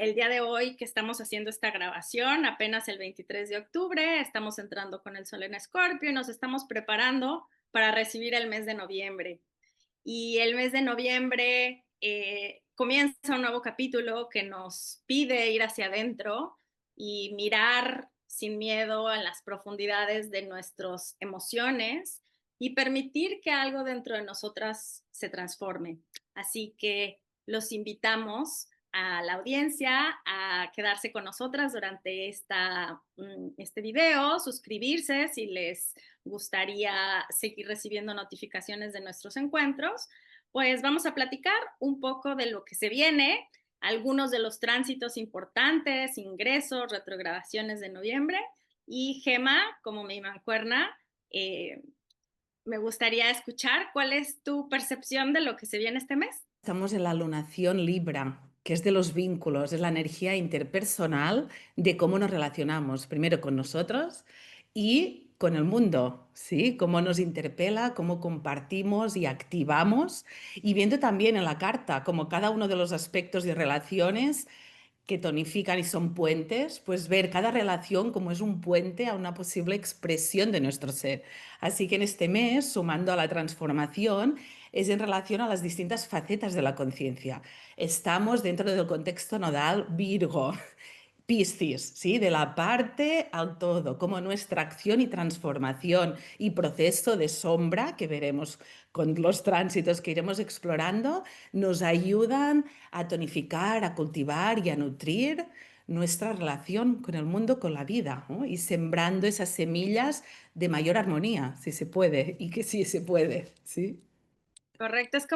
el día de hoy que estamos haciendo esta grabación, apenas el 23 de octubre, estamos entrando con el sol en Escorpio y nos estamos preparando para recibir el mes de noviembre. Y el mes de noviembre comienza un nuevo capítulo que nos pide ir hacia adentro y mirar sin miedo a las profundidades de nuestras emociones y permitir que algo dentro de nosotras se transforme. Así que los invitamos a la audiencia a quedarse con nosotras durante este video, suscribirse si les gustaría seguir recibiendo notificaciones de nuestros encuentros, pues vamos a platicar un poco de lo que se viene, algunos de los tránsitos importantes, ingresos, retrogradaciones de noviembre. Y Gema, como mi mancuerna, me gustaría escuchar cuál es tu percepción de lo que se viene este mes. Estamos en la lunación Libra, que es de los vínculos, es la energía interpersonal de cómo nos relacionamos, primero con nosotros y con el mundo, ¿sí? Cómo nos interpela, cómo compartimos y activamos, y viendo también en la carta como cada uno de los aspectos de relaciones que tonifican y son puentes, pues ver cada relación como es un puente a una posible expresión de nuestro ser. Así que en este mes, sumando a la transformación, es en relación a las distintas facetas de la conciencia. Estamos dentro del contexto nodal Virgo, Piscis, ¿sí? De la parte al todo, como nuestra acción y transformación y proceso de sombra que veremos con los tránsitos que iremos explorando, nos ayudan a tonificar, a cultivar y a nutrir nuestra relación con el mundo, con la vida, ¿no? Y sembrando esas semillas de mayor armonía, si se puede, y que sí se puede, ¿sí? Correcto, es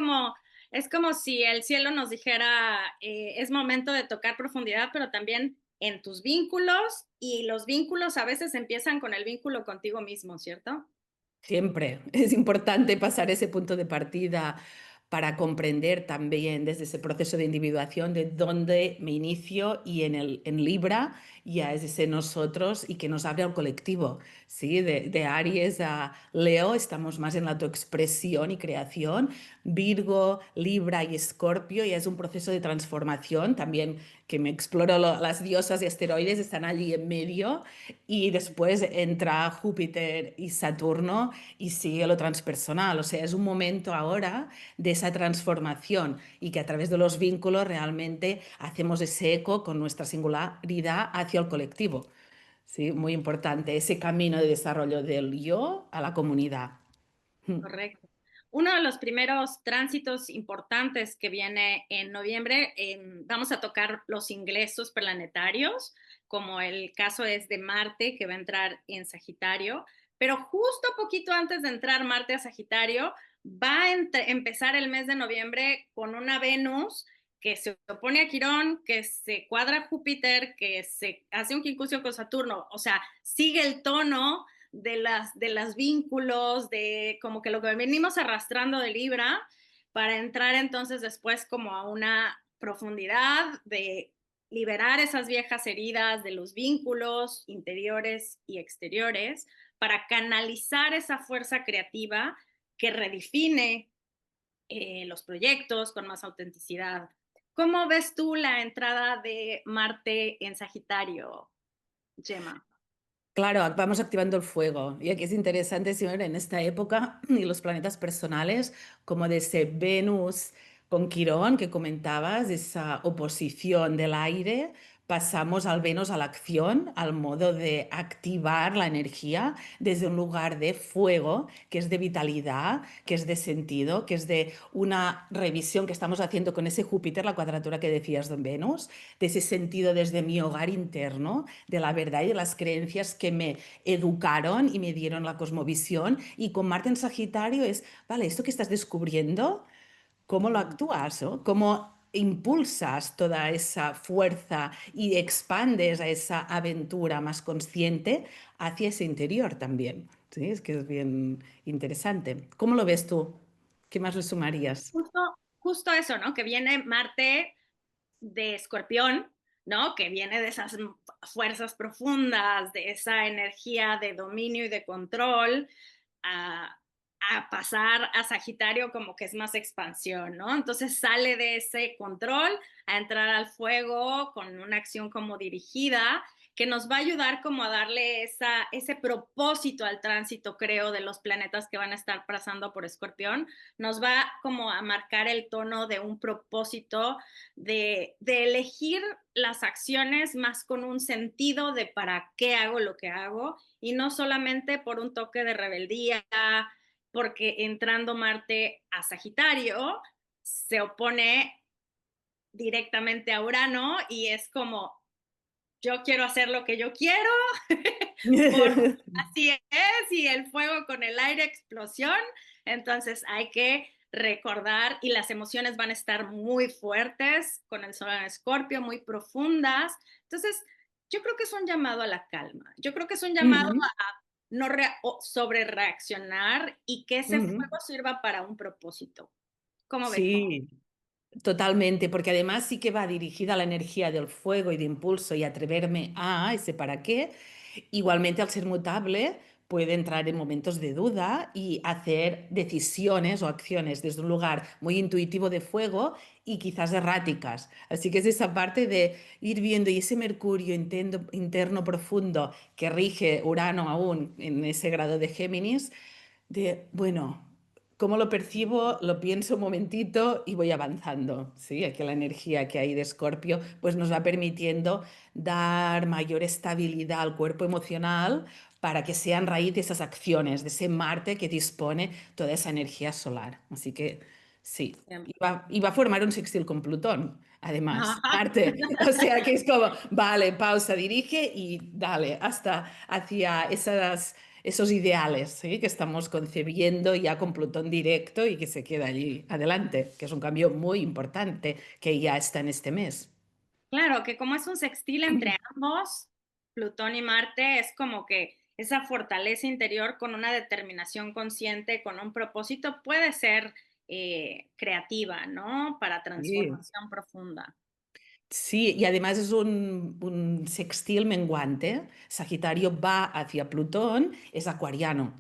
como si el cielo nos dijera, es momento de tocar profundidad, pero también en tus vínculos, y los vínculos a veces empiezan con el vínculo contigo mismo, ¿cierto? Siempre es importante pasar ese punto de partida para comprender también desde ese proceso de individuación de dónde me inicio y en Libra ya es ese nosotros y que nos abre al colectivo. ¿Sí? De Aries a Leo estamos más en la autoexpresión y creación. Virgo, Libra y Escorpio ya es un proceso de transformación también que me exploro las diosas y asteroides están allí en medio y después entra Júpiter y Saturno y sigue lo transpersonal. O sea, es un momento ahora de esa transformación y que a través de los vínculos realmente hacemos ese eco con nuestra singularidad hacia el colectivo. Sí, muy importante, ese camino de desarrollo del yo a la comunidad. Correcto. Uno de los primeros tránsitos importantes que viene en noviembre, vamos a tocar los ingresos planetarios, como el caso es de Marte, que va a entrar en Sagitario, pero justo poquito antes de entrar Marte a Sagitario, va a empezar el mes de noviembre con una Venus que se opone a Quirón, que se cuadra a Júpiter, que se hace un quincuncio con Saturno, o sea, sigue el tono de las vínculos, de como que lo que venimos arrastrando de Libra, para entrar entonces después como a una profundidad de liberar esas viejas heridas de los vínculos interiores y exteriores, para canalizar esa fuerza creativa que redefine los proyectos con más autenticidad. ¿Cómo ves tú la entrada de Marte en Sagitario, Gemma? Claro, vamos activando el fuego. Y aquí es interesante, señor, en esta época y los planetas personales, como de ese Venus con Quirón que comentabas, esa oposición del aire, pasamos al Venus a la acción, al modo de activar la energía desde un lugar de fuego, que es de vitalidad, que es de sentido, que es de una revisión que estamos haciendo con ese Júpiter, la cuadratura que decías de Venus, de ese sentido desde mi hogar interno, de la verdad y de las creencias que me educaron y me dieron la cosmovisión. Y con Marte en Sagitario es, vale, esto que estás descubriendo, ¿cómo lo actúas? ¿No? ¿Cómo impulsas toda esa fuerza y expandes a esa aventura más consciente hacia ese interior también? Sí, es que es bien interesante. ¿Cómo lo ves tú? ¿Qué más le sumarías? Justo eso, ¿no? Que viene Marte de Escorpión, ¿no? Que viene de esas fuerzas profundas, de esa energía de dominio y de control, a pasar a Sagitario como que es más expansión, ¿no? Entonces sale de ese control a entrar al fuego con una acción como dirigida que nos va a ayudar como a darle ese propósito al tránsito, creo, de los planetas que van a estar pasando por Escorpión. Nos va como a marcar el tono de un propósito, de elegir las acciones más con un sentido de para qué hago lo que hago y no solamente por un toque de rebeldía, porque entrando Marte a Sagitario se opone directamente a Urano y es como, yo quiero hacer lo que yo quiero, por así es, y el fuego con el aire, explosión. Entonces hay que recordar, y las emociones van a estar muy fuertes con el sol en Escorpio, muy profundas. Entonces, yo creo que es un llamado a la calma. Yo creo que es un llamado Ujú, a no sobre reaccionar y que ese ujú. fuego sirva para un propósito. ¿Cómo ves? Sí, totalmente, porque además sí que va dirigida a la energía del fuego y de impulso y atreverme a ese para qué. Igualmente, al ser mutable, puede entrar en momentos de duda y hacer decisiones o acciones desde un lugar muy intuitivo de fuego y quizás erráticas. Así que es esa parte de ir viendo y ese Mercurio interno profundo que rige Urano aún en ese grado de Géminis de, bueno, ¿cómo lo percibo? Lo pienso un momentito y voy avanzando, ¿sí? Aquí la energía que hay de Escorpio pues nos va permitiendo dar mayor estabilidad al cuerpo emocional para que sean raíz de esas acciones, de ese Marte que dispone toda esa energía solar. Así que sí, y va a formar un sextil con Plutón. Además, Ajá. Marte, o sea que es como, vale, pausa, dirige y dale, hasta hacia esos ideales, ¿sí? Que estamos concebiendo ya con Plutón directo y que se queda allí adelante, que es un cambio muy importante que ya está en este mes. Claro, que como es un sextil entre ambos, Plutón y Marte, es como que esa fortaleza interior con una determinación consciente, con un propósito, puede ser creativa, ¿no? Para Sí. transformación profunda. Sí, y además es un sextil menguante. Sagitario va hacia Plutón, es acuariano.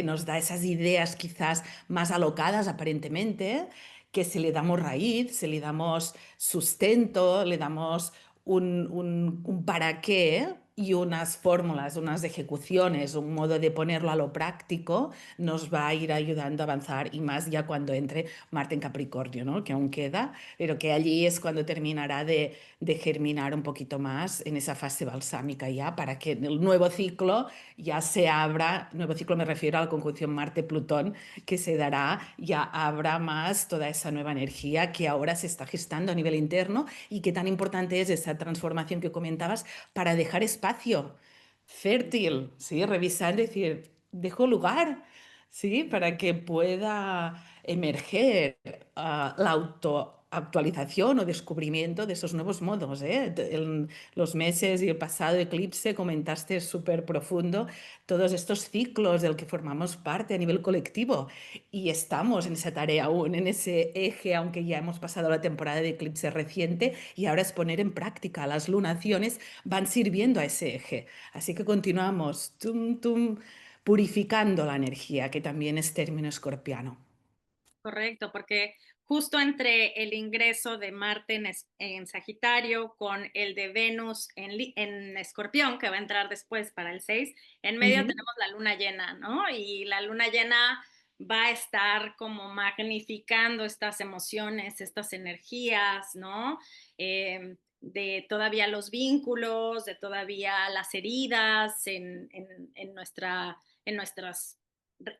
Nos da esas ideas quizás más alocadas aparentemente, que si le damos raíz, si le damos sustento, le damos un para qué y unas fórmulas, unas ejecuciones, un modo de ponerlo a lo práctico, nos va a ir ayudando a avanzar y más ya cuando entre Marte en Capricornio, ¿no? Que aún queda, pero que allí es cuando terminará de germinar un poquito más en esa fase balsámica ya, para que en el nuevo ciclo ya se abra, nuevo ciclo me refiero a la conjunción Marte-Plutón, que se dará, ya habrá más toda esa nueva energía que ahora se está gestando a nivel interno y que tan importante es esa transformación que comentabas para dejar espacio fértil, ¿sí? Revisar, decir, dejo lugar, ¿sí? Para que pueda emerger la autoactualización o descubrimiento de esos nuevos modos, ¿eh? En los meses y el pasado eclipse comentaste súper profundo todos estos ciclos del que formamos parte a nivel colectivo y estamos en esa tarea aún, en ese eje, aunque ya hemos pasado la temporada de eclipse reciente y ahora es poner en práctica. Las lunaciones van sirviendo a ese eje. Así que continuamos purificando la energía, que también es término escorpiano. Correcto, porque justo entre el ingreso de Marte en Sagitario con el de Venus en Escorpión, que va a entrar después para el 6, en medio Ujú. tenemos la luna llena, ¿no? Y la luna llena va a estar como magnificando estas emociones, estas energías, ¿no? De todavía los vínculos, de todavía las heridas en nuestras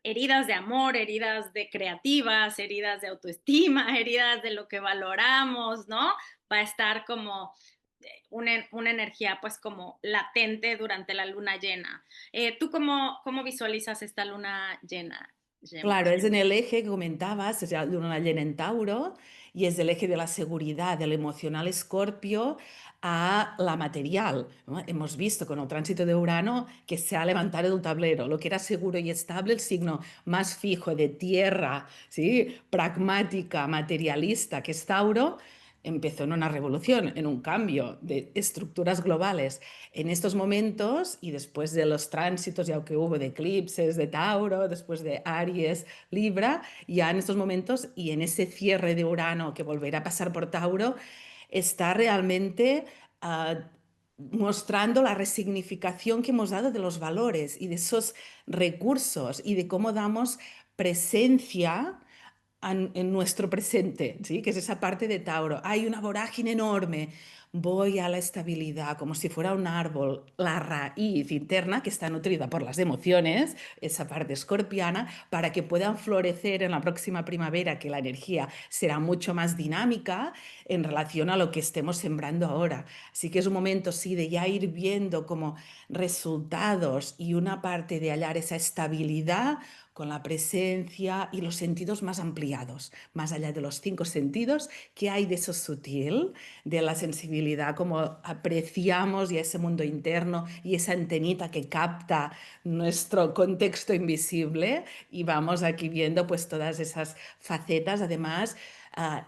heridas de amor, heridas de creativas, heridas de autoestima, heridas de lo que valoramos, ¿no? Va a estar como una energía pues como latente durante la luna llena. ¿Tú cómo visualizas esta luna llena, Gemma? Claro, es en el eje que comentabas, es la luna llena en Tauro, y es el eje de la seguridad, del emocional Escorpio a la material, ¿no? Hemos visto con el tránsito de Urano que se ha levantado el tablero, lo que era seguro y estable, el signo más fijo de tierra, ¿sí? Pragmática, materialista, que es Tauro, empezó en una revolución, en un cambio de estructuras globales. En estos momentos, y después de los tránsitos ya que hubo de eclipses, de Tauro, después de Aries, Libra, ya en estos momentos y en ese cierre de Urano que volverá a pasar por Tauro, está realmente mostrando la resignificación que hemos dado de los valores y de esos recursos y de cómo damos presencia en nuestro presente, ¿sí? Que es esa parte de Tauro. Hay una vorágine enorme. Voy a la estabilidad, como si fuera un árbol, la raíz interna que está nutrida por las emociones, esa parte escorpiana, para que puedan florecer en la próxima primavera, que la energía será mucho más dinámica en relación a lo que estemos sembrando ahora. Así que es un momento, sí, de ya ir viendo como resultados y una parte de hallar esa estabilidad con la presencia y los sentidos más ampliados, más allá de los cinco sentidos, que hay de eso sutil, de la sensibilidad, como apreciamos y ese mundo interno y esa antenita que capta nuestro contexto invisible y vamos aquí viendo pues todas esas facetas. Además,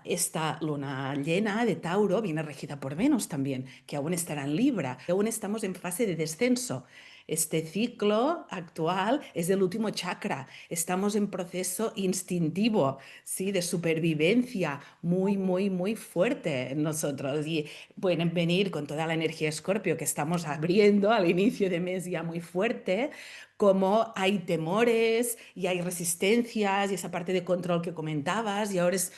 esta luna llena de Tauro viene regida por Venus también, que aún estará en Libra, aún estamos en fase de descenso. Este ciclo actual es el último chakra. Estamos en proceso instintivo, ¿sí? De supervivencia muy, muy, muy fuerte en nosotros. Y pueden venir con toda la energía Escorpio que estamos abriendo al inicio de mes ya muy fuerte, como hay temores y hay resistencias y esa parte de control que comentabas. Y ahora es,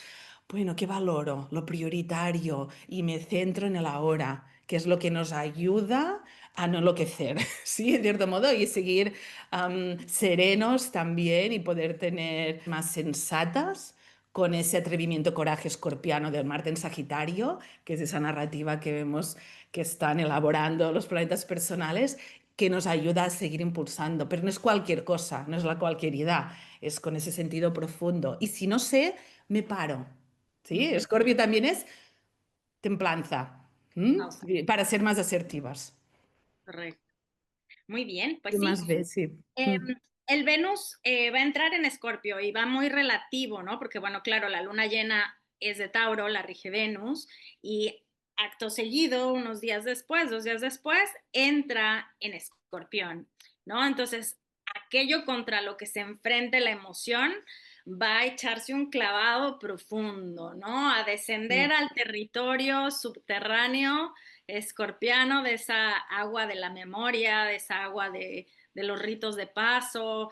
bueno, ¿qué valoro? Lo prioritario y me centro en el ahora, que es lo que nos ayuda a no enloquecer, ¿sí? En cierto modo, y seguir serenos también y poder tener más sensatas con ese atrevimiento, coraje escorpiano del Marte en Sagitario, que es esa narrativa que vemos que están elaborando los planetas personales, que nos ayuda a seguir impulsando. Pero no es cualquier cosa, no es la cualquieridad, es con ese sentido profundo. Y si no sé, me paro. ¿Sí? Ujú. Escorpio también es templanza, Pausa. para ser más asertivas. Correcto. Muy bien, ¿Qué pues sí. más ves? Sí. Em, Mm. el Venus va a entrar en Escorpio y va muy relativo, ¿no? Porque, bueno, claro, la luna llena es de Tauro, la rige Venus, y acto seguido, unos días después, 2 días después, entra en Escorpión, ¿no? Entonces, aquello contra lo que se enfrente la emoción va a echarse un clavado profundo, ¿no? A descender Mm. al territorio subterráneo escorpiano de esa agua de la memoria, de esa agua de los ritos de paso,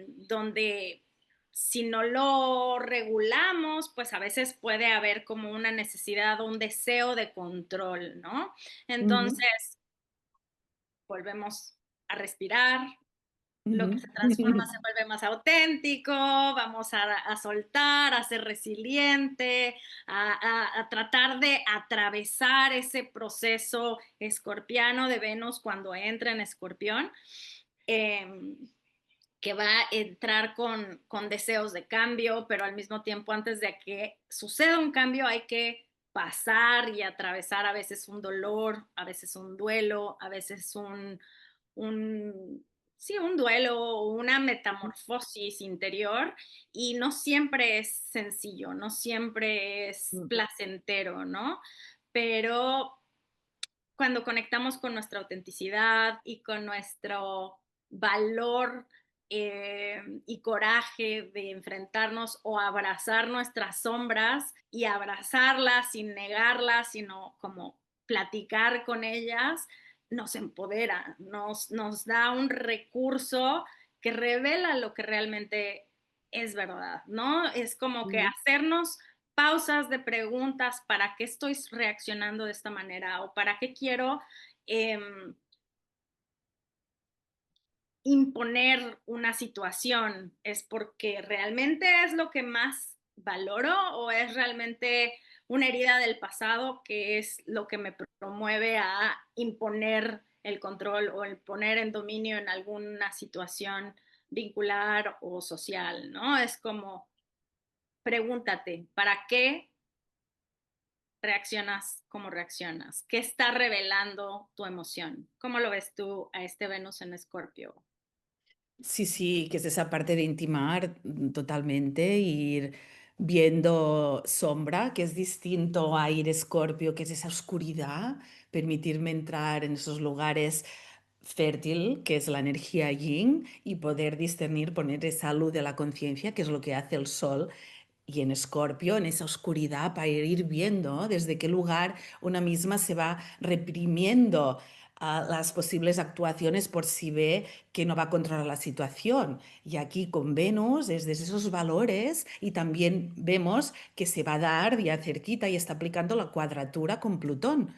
donde si no lo regulamos, pues a veces puede haber como una necesidad o un deseo de control, ¿no? Ujú, Entonces, volvemos a respirar, lo que ujú. se transforma se vuelve más auténtico, vamos a soltar, a ser resiliente, a tratar de atravesar ese proceso escorpiano de Venus cuando entra en escorpión. Eh, que va a entrar con deseos de cambio, pero al mismo tiempo antes de que suceda un cambio hay que pasar y atravesar a veces un dolor, a veces un duelo, a veces un sí, un duelo, una metamorfosis interior y no siempre es sencillo, no siempre es Mm. placentero, ¿no? Pero cuando conectamos con nuestra autenticidad y con nuestro valor y coraje de enfrentarnos o abrazar nuestras sombras y abrazarlas sin negarlas, sino como platicar con ellas, nos empodera, nos da un recurso que revela lo que realmente es verdad, ¿no? Es como que Ujú. hacernos pausas de preguntas, ¿para qué estoy reaccionando de esta manera? ¿O para qué quiero eh, imponer una situación? ¿Es porque realmente es lo que más valoro o es realmente una herida del pasado que es lo que me promueve a imponer el control o el poner en dominio en alguna situación vincular o social, ¿no? Es como, pregúntate, ¿para qué reaccionas como reaccionas? ¿Qué está revelando tu emoción? ¿Cómo lo ves tú a este Venus en Escorpio? Sí, sí, que es esa parte de intimar totalmente, ir viendo sombra, que es distinto a ir Escorpio, que es esa oscuridad, permitirme entrar en esos lugares fértil, que es la energía yin, y poder discernir, poner esa luz de la conciencia, que es lo que hace el sol, y en Escorpio, en esa oscuridad, para ir viendo desde qué lugar una misma se va reprimiendo las posibles actuaciones por si ve que no va a controlar la situación. Y aquí con Venus es desde esos valores y también vemos que se va a dar ya cerquita y está aplicando la cuadratura con Plutón.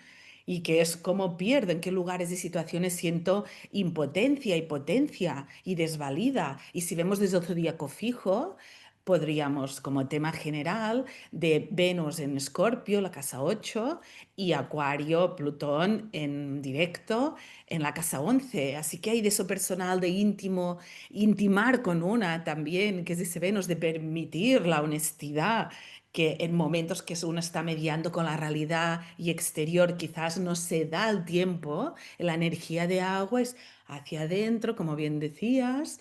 Y que es cómo pierdo, en qué lugares y situaciones siento impotencia y potencia y desvalida. Y si vemos desde el zodíaco fijo, podríamos, como tema general, de Venus en Escorpio, la casa 8, y Acuario, Plutón en directo en la casa 11. Así que hay de eso personal, de íntimo, intimar con una también, que es ese Venus, de permitir la honestidad, que en momentos que uno está mediando con la realidad y exterior quizás no se da el tiempo, la energía de agua es hacia adentro, como bien decías,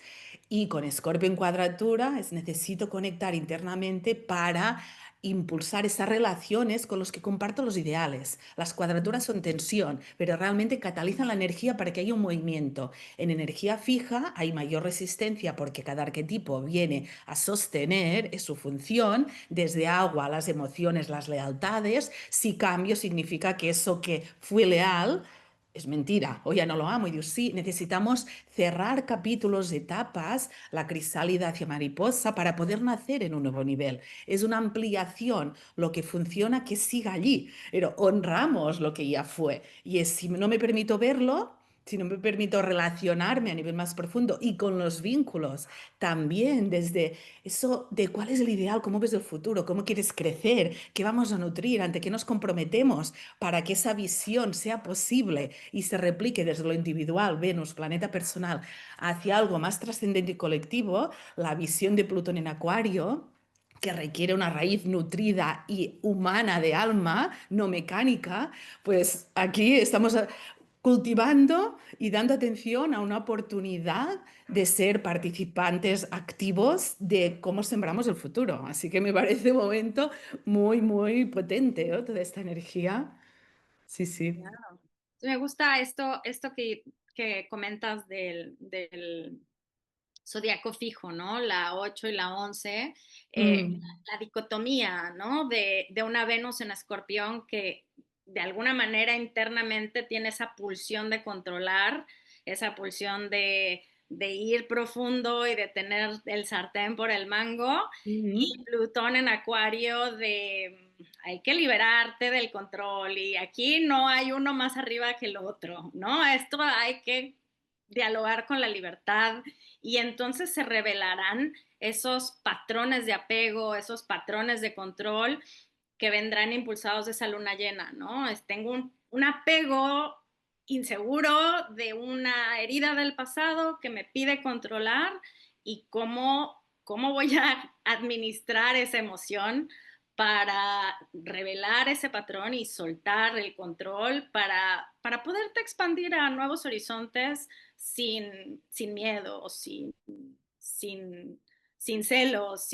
y con Escorpio en cuadratura necesito conectar internamente para impulsar esas relaciones con los que comparto los ideales. Las cuadraturas son tensión, pero realmente catalizan la energía para que haya un movimiento. En energía fija hay mayor resistencia porque cada arquetipo viene a sostener su función, desde agua, las emociones, las lealtades. Si cambio significa que eso que fue leal es mentira, o ya no lo amo. Y digo, sí, necesitamos cerrar capítulos, etapas, la crisálida hacia mariposa, para poder nacer en un nuevo nivel. Es una ampliación, lo que funciona que siga allí, pero honramos lo que ya fue. Y es, si no me permito verlo, si no me permito relacionarme a nivel más profundo y con los vínculos, también desde eso de cuál es el ideal, cómo ves el futuro, cómo quieres crecer, qué vamos a nutrir, ante qué nos comprometemos para que esa visión sea posible y se replique desde lo individual, Venus, planeta personal, hacia algo más trascendente y colectivo, la visión de Plutón en Acuario, que requiere una raíz nutrida y humana de alma, no mecánica, pues aquí estamos cultivando y dando atención a una oportunidad de ser participantes activos de cómo sembramos el futuro. Así que me parece un momento muy, muy potente, ¿no? Toda esta energía. Sí, sí. Claro. Me gusta esto que comentas del zodiaco fijo, ¿no? La 8 y la 11, Mm, la dicotomía, ¿no? De una Venus en Escorpión que de alguna manera internamente tiene esa pulsión de controlar, esa pulsión de ir profundo y de tener el sartén por el mango, y mm, Plutón en Acuario de hay que liberarte del control y aquí no hay uno más arriba que el otro, ¿no? Esto hay que dialogar con la libertad y entonces se revelarán esos patrones de apego, esos patrones de control que vendrán impulsados de esa luna llena, ¿no? Tengo un apego inseguro de una herida del pasado que me pide controlar y cómo voy a administrar esa emoción para revelar ese patrón y soltar el control para poderte expandir a nuevos horizontes sin miedo, sin, sin celos,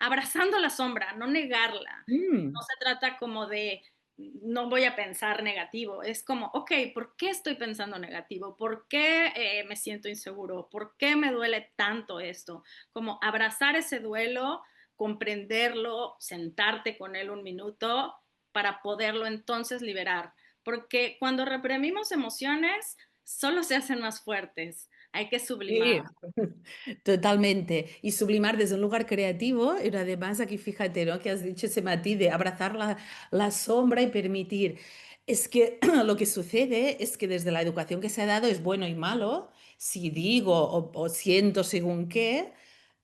abrazando la sombra, no negarla. No mm, se trata como de no voy a pensar negativo, es como, ok, ¿por qué estoy pensando negativo? ¿Por qué me siento inseguro? ¿Por qué me duele tanto esto? Como abrazar ese duelo, comprenderlo, sentarte con él un minuto para poderlo entonces liberar. Porque cuando reprimimos emociones, solo se hacen más fuertes. Hay que sublimar. sí, totalmente. Y sublimar desde un lugar creativo, pero además aquí fíjate, ¿no? Que has dicho ese matiz de abrazar la sombra y permitir. Es que lo que sucede es que desde la educación que se ha dado es bueno y malo. Si digo o siento según qué,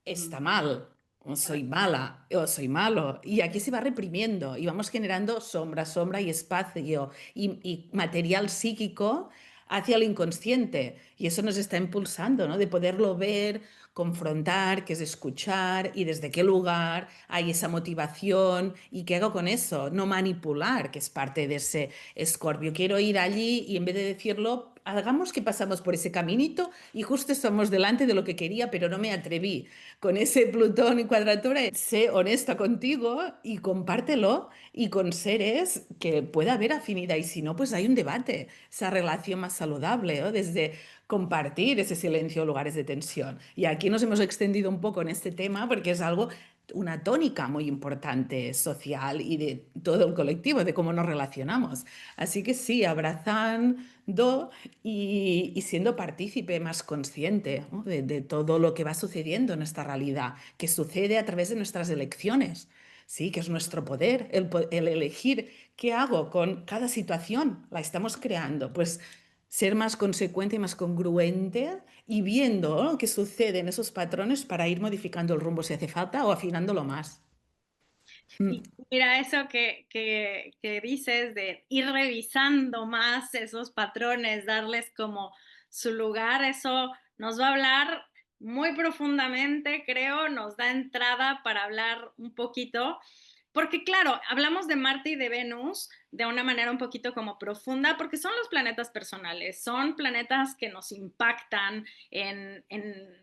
está mal, o soy mala, o soy malo. Y aquí se va reprimiendo y vamos generando sombra, sombra y espacio y material psíquico hacia el inconsciente. Y eso nos está impulsando, ¿no? De poderlo ver, confrontar, que es escuchar y desde qué lugar hay esa motivación y qué hago con eso. No manipular, que es parte de ese escorpio. Quiero ir allí y en vez de decirlo, hagamos que pasamos por ese caminito y justo estamos delante de lo que quería, pero no me atreví. Con ese Plutón y cuadratura, sé honesta contigo y compártelo y con seres que pueda haber afinidad. Y si no, pues hay un debate, esa relación más saludable, ¿no? Desde compartir ese silencio en lugares de tensión. Y aquí nos hemos extendido un poco en este tema porque es algo, una tónica muy importante social y de todo el colectivo, de cómo nos relacionamos. Así que sí, abrazando y siendo partícipe más consciente, ¿no? De todo lo que va sucediendo en esta realidad, que sucede a través de nuestras elecciones. Sí, que es nuestro poder, el elegir qué hago con cada situación, la estamos creando. Pues ser más consecuente y más congruente y viendo, ¿no?, qué sucede en esos patrones para ir modificando el rumbo si hace falta o afinándolo más. Y Mm. mira, eso que dices de ir revisando más esos patrones, darles como su lugar, eso nos va a hablar muy profundamente, creo, nos da entrada para hablar un poquito porque claro, hablamos de Marte y de Venus de una manera un poquito como profunda, porque son los planetas personales, son planetas que nos impactan en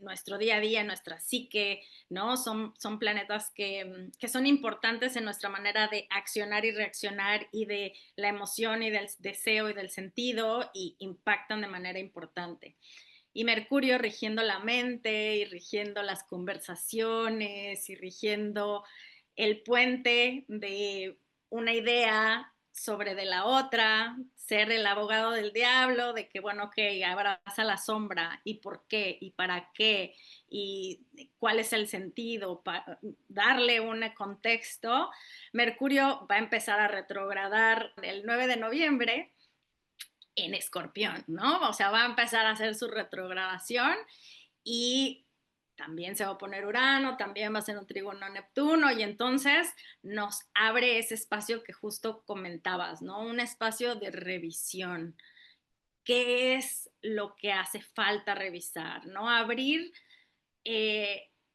nuestro día a día, en nuestra psique, ¿no? Son planetas que son importantes en nuestra manera de accionar y reaccionar y de la emoción y del deseo y del sentido y impactan de manera importante. Y Mercurio rigiendo la mente y rigiendo las conversaciones y rigiendo el puente de una idea sobre de la otra, ser el abogado del diablo, de que, bueno, ok, abraza la sombra, y por qué, y para qué, y cuál es el sentido, para darle un contexto. Mercurio va a empezar a retrogradar el 9 de noviembre en Escorpión, ¿no? O sea, va a empezar a hacer su retrogradación y también se va a poner Urano, también va a ser un trígono Neptuno y entonces nos abre ese espacio que justo comentabas, ¿no? Un espacio de revisión. ¿Qué es lo que hace falta revisar? ¿No? Abrir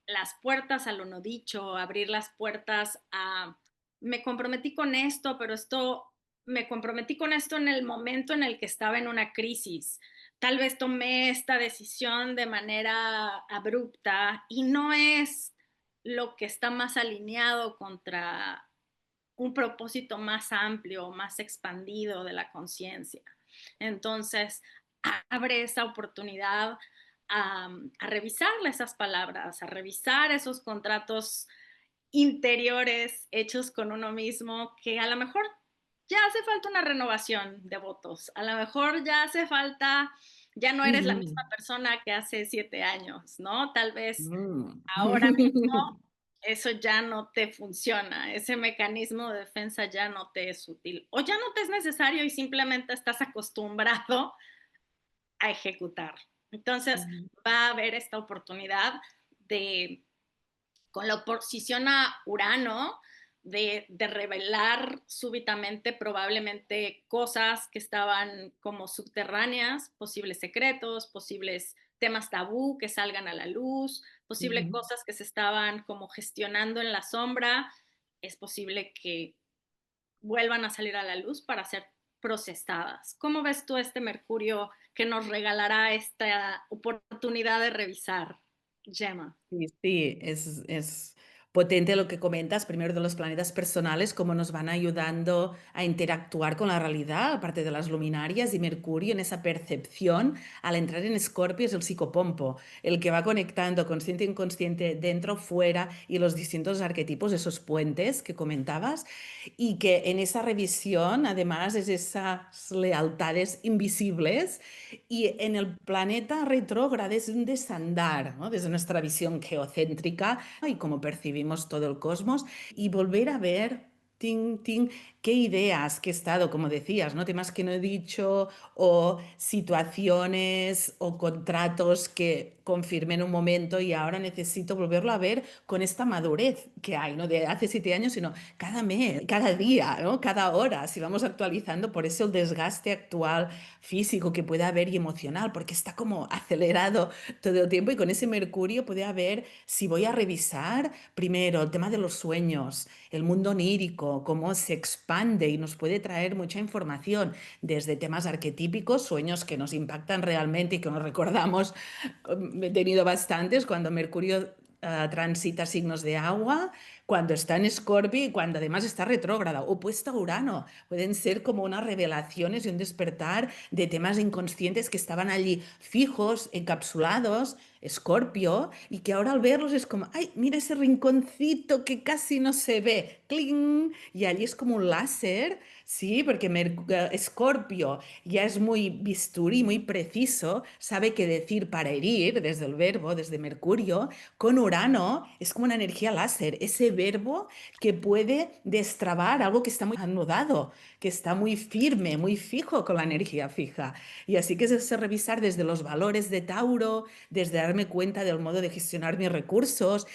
las puertas a lo no dicho, abrir las puertas a, me comprometí con esto, pero esto, me comprometí con esto en el momento en el que estaba en una crisis. Tal vez tomé esta decisión de manera abrupta y no es lo que está más alineado contra un propósito más amplio, más expandido de la conciencia. Entonces, abre esa oportunidad a revisar esas palabras, a revisar esos contratos interiores hechos con uno mismo, que a lo mejor ya hace falta una renovación de votos, a lo mejor ya hace falta, ya no eres la Ujú. misma persona que hace 7 años, ¿no? Tal vez Mm. ahora mismo eso ya no te funciona, ese mecanismo de defensa ya no te es útil o ya no te es necesario y simplemente estás acostumbrado a ejecutar. Entonces va a haber esta oportunidad de, con la oposición a Urano, de revelar súbitamente probablemente cosas que estaban como subterráneas, posibles secretos, posibles temas tabú que salgan a la luz, posibles Ujú. cosas que se estaban como gestionando en la sombra, es posible que vuelvan a salir a la luz para ser procesadas. ¿Cómo ves tú este Mercurio que nos regalará esta oportunidad de revisar, Gemma? Sí, sí, es potente lo que comentas, primero de los planetas personales, cómo nos van ayudando a interactuar con la realidad, aparte de las luminarias y Mercurio en esa percepción. Al entrar en Escorpio es el psicopompo, el que va conectando consciente e inconsciente dentro, fuera y los distintos arquetipos, esos puentes que comentabas, y que en esa revisión además es esas lealtades invisibles y en el planeta retrógrado es un desandar, ¿no?, desde nuestra visión geocéntrica y cómo percibimos todo el cosmos y volver a ver, ting, ting, qué ideas, qué estado, como decías, ¿no?, temas que no he dicho o situaciones o contratos que confirmé en un momento y ahora necesito volverlo a ver con esta madurez que hay, no de hace 7 años, sino cada mes, cada día, ¿no?, cada hora, si vamos actualizando, por eso el desgaste actual físico que puede haber y emocional, porque está como acelerado todo el tiempo y con ese Mercurio puede haber, si voy a revisar, primero el tema de los sueños, el mundo onírico, cómo se expande expande y nos puede traer mucha información, desde temas arquetípicos, sueños que nos impactan realmente y que nos recordamos. He tenido bastantes cuando Mercurio transita signos de agua, cuando está en Escorpio y cuando además está retrógrada, opuesta a Urano. Pueden ser como unas revelaciones y un despertar de temas inconscientes que estaban allí fijos, encapsulados, Escorpio, y que ahora al verlos es como, ay, mira ese rinconcito que casi no se ve, ¡cling! Y allí es como un láser, sí, porque Escorpio ya es muy bisturí, muy preciso, sabe qué decir para herir desde el verbo, desde Mercurio. Con Urano es como una energía láser, ese verbo que puede destrabar algo que está muy anudado, que está muy firme, muy fijo con la energía fija. Y así que es revisar desde los valores de Tauro, desde darme cuenta del modo de gestionar mis recursos,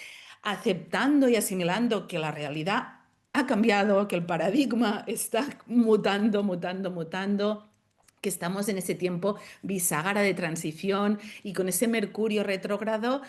aceptando y asimilando que la realidad ha cambiado, que el paradigma está mutando, mutando, mutando, que estamos en ese tiempo bisagra de transición y con ese Mercurio retrógrado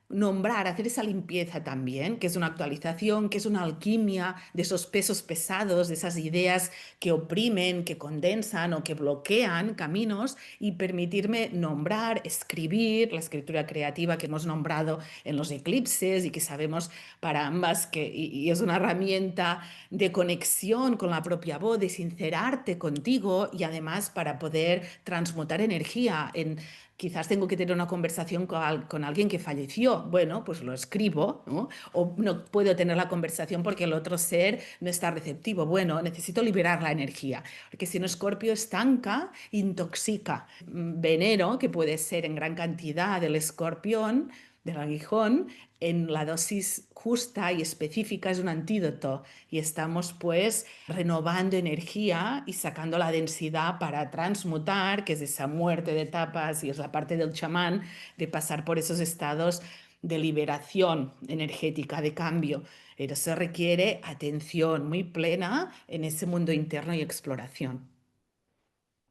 nombrar, hacer esa limpieza también, que es una actualización, que es una alquimia de esos pesos pesados, de esas ideas que oprimen, que condensan o que bloquean caminos y permitirme nombrar, escribir, la escritura creativa que hemos nombrado en los eclipses y que sabemos para ambas y es una herramienta de conexión con la propia voz, de sincerarte contigo y además para poder transmutar energía en quizás tengo que tener una conversación con alguien que falleció. Bueno, pues lo escribo, ¿no? O no puedo tener la conversación porque el otro ser no está receptivo. Bueno, necesito liberar la energía, porque si no, Escorpio estanca, intoxica. Veneno, que puede ser en gran cantidad del escorpión, del aguijón, en la dosis justa y específica es un antídoto y estamos pues renovando energía y sacando la densidad para transmutar, que es esa muerte de etapas y es la parte del chamán de pasar por esos estados de liberación energética, de cambio. Eso requiere atención muy plena en ese mundo interno y exploración.